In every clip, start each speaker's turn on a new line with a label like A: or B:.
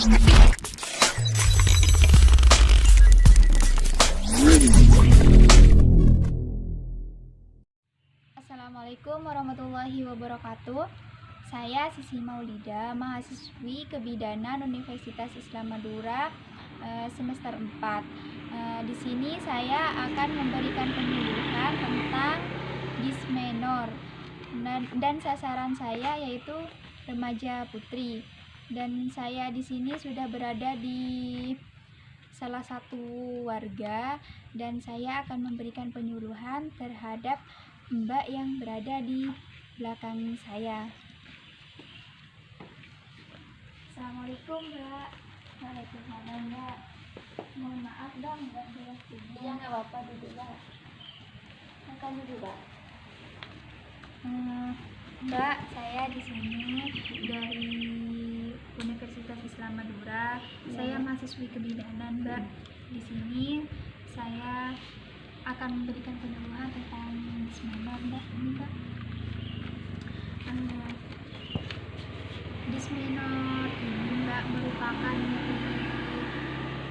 A: Assalamualaikum warahmatullahi wabarakatuh. Saya Sisi Maulida, mahasiswi kebidanan Universitas Islam Madura semester 4. Di sini saya akan memberikan penyuluhan tentang dysmenor dan sasaran saya yaitu remaja putri. Dan saya di sini sudah berada di salah satu warga dan saya akan memberikan penyuluhan terhadap Mbak yang berada di belakang saya. Assalamualaikum Mbak. Waalaikumsalam Mbak. Mohon maaf dong Mbak waktunya.
B: Iya, nggak apa-apa, duduk Mbak. Makan dulu Mbak.
A: Mbak, saya di sini dari Universitas Islam Madura. Saya mahasiswi kebidanan Mbak. Di sini saya akan memberikan penyuluhan tentang dysmenor Mbak. Ini Mbak, dysmenor ini Mbak merupakan nyeri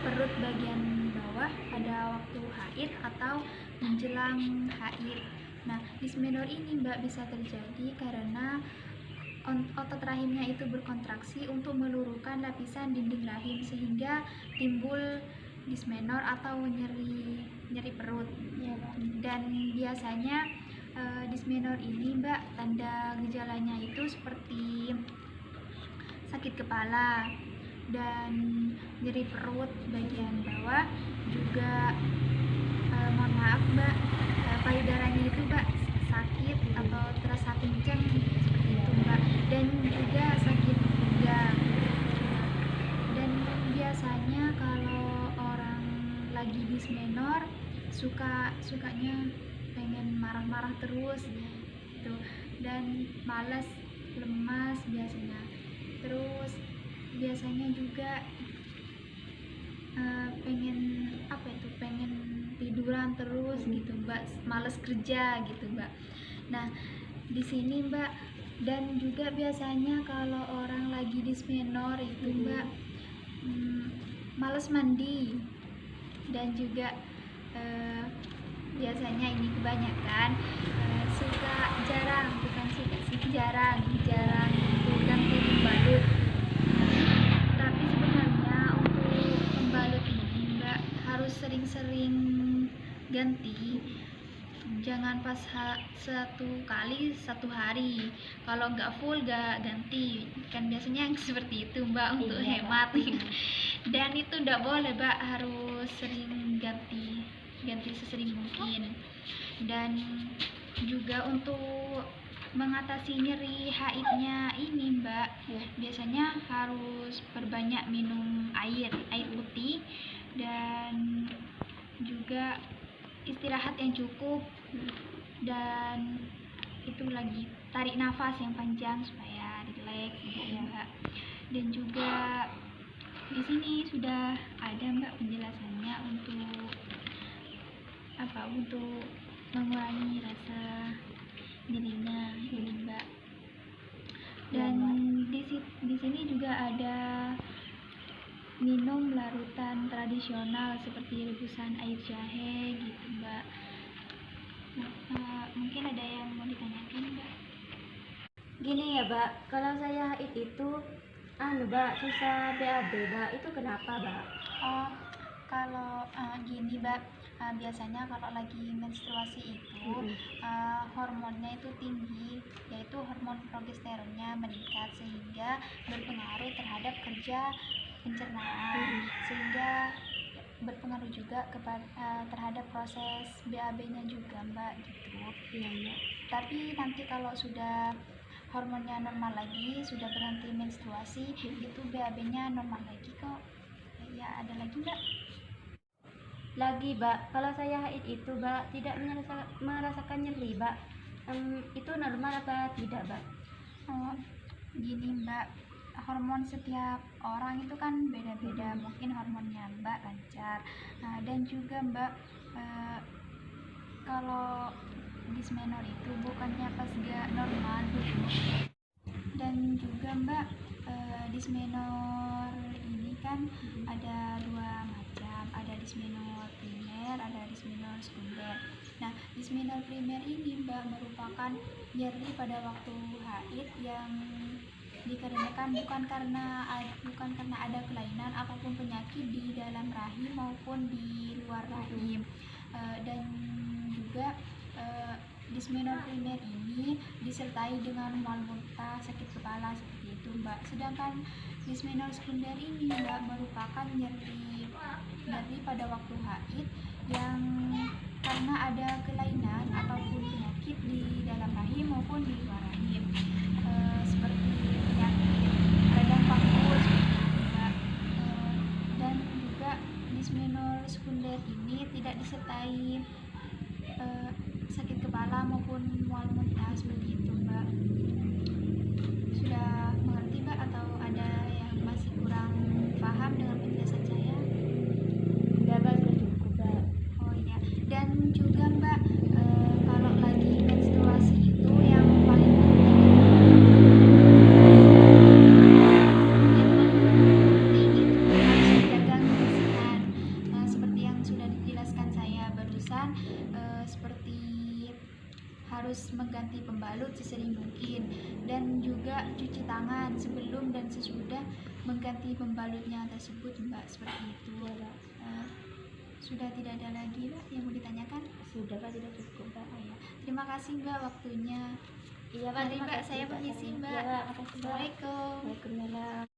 A: perut bagian bawah pada waktu haid atau menjelang haid. Nah, dysmenor ini Mbak bisa terjadi karena otot rahimnya itu berkontraksi untuk meluruhkan lapisan dinding rahim sehingga timbul dysmenor atau nyeri perut.
B: Iya, Mbak.
A: Dan biasanya dysmenor ini Mbak, tanda gejalanya itu seperti sakit kepala dan nyeri perut bagian bawah, juga mohon maaf Mbak, payudaranya itu Mbak sakit atau terasa kencang seperti itu Mbak, dan juga sakit pinggang. Dan biasanya kalau orang lagi dysmenor sukanya pengen marah-marah terus gitu, dan malas, lemas biasanya. Terus biasanya juga pengen tiduran terus gitu Mbak, malas kerja gitu Mbak. Nah, di sini Mbak, dan juga biasanya kalau orang lagi dysmenor itu Mbak malas mandi, dan juga biasanya ini kebanyakan jarang ganti pembalut. Tapi sebenarnya untuk pembalut ini Mbak harus sering-sering ganti, jangan pas satu hari, kalau nggak full nggak ganti, kan biasanya seperti itu Mbak, untuk hemat. Dan itu nggak boleh Mbak, harus sering ganti sesering mungkin. Dan juga untuk mengatasi nyeri haidnya ini Mbak, biasanya harus perbanyak minum air putih, dan juga istirahat yang cukup, dan itu lagi tarik nafas yang panjang supaya rileks gitu Mbak. Dan juga di sini sudah ada Mbak penjelasannya untuk mengurangi rasa nyerinya ini Mbak. Dan di sini juga ada minum larutan tradisional seperti rebusan air jahe gitu Mbak. Nah, mungkin ada yang mau ditanyakan Mbak?
B: Gini ya Mbak, kalau saya haid itu Mbak, susah BAB Mbak, itu kenapa Mbak?
A: Kalau gini Mbak, biasanya kalau lagi menstruasi itu hormonnya itu tinggi, yaitu hormon progesteronnya meningkat sehingga berpengaruh terhadap kerja pencernaan, sehingga berpengaruh juga terhadap proses BAB-nya juga Mbak gitu.
B: Iya.
A: Tapi nanti kalau sudah hormonnya normal lagi, sudah berhenti menstruasi, itu BAB-nya normal lagi kok. Ya, ada lagi Mbak?
B: Lagi Mbak, kalau saya haid itu Mbak tidak merasakan nyeri Mbak, itu normal apa tidak Mbak?
A: Gini Mbak, hormon setiap orang itu kan beda-beda, mungkin hormonnya Mbak lancar. Dan juga Mbak, kalau dysmenor itu bukannya pas gak normal gitu. Dan juga Mbak, dysmenor ini kan ada dua macam, ada dismenor primer, ada dismenor sekunder. Nah, dismenor primer ini Mbak merupakan nyeri pada waktu haid yang dikarenakan bukan karena ada kelainan ataupun penyakit di dalam rahim maupun di luar rahim. Dan juga dismenor primer ini disertai dengan mual muntah, sakit kepala seperti itu Mbak. Sedangkan dismenor sekunder ini Mbak merupakan nyeri pada waktu haid yang karena ada kelainan ataupun penyakit di dalam rahim maupun di luar rahim, seperti penyakit radang paru seperti itu Mbak. Dan juga dismenor sekunder ini tidak disertai sakit kepala maupun mual muntah seperti itu Mbak. Sudah mengerti Mbak atau ada yang masih kurang paham dengan penjelasan saya?
B: Enggak Mbak, sudah cukup Mbak.
A: Oh iya, dan juga Mbak, kalau lagi menstruasi itu yang paling penting itu harus dijaga kebersihan. Seperti yang sudah dijelaskan saya barusan, seperti harus mengganti pembalut sesering mungkin, dan juga cuci tangan sebelum dan sesudah mengganti pembalutnya tersebut Mbak, seperti itu. Sudah tidak ada lagi Mbak yang mau ditanyakan?
B: Sudah Mbak, sudah cukup Mbak.
A: Oh ya, terima kasih Mbak waktunya.
B: Iya Mbak,
A: Mari
B: terima
A: Mbak,
B: kasih,
A: saya
B: Mbak.
A: permisi Mbak.
B: Iya, makasih Mbak.
A: Assalamualaikum.
B: Waalaikumsalam.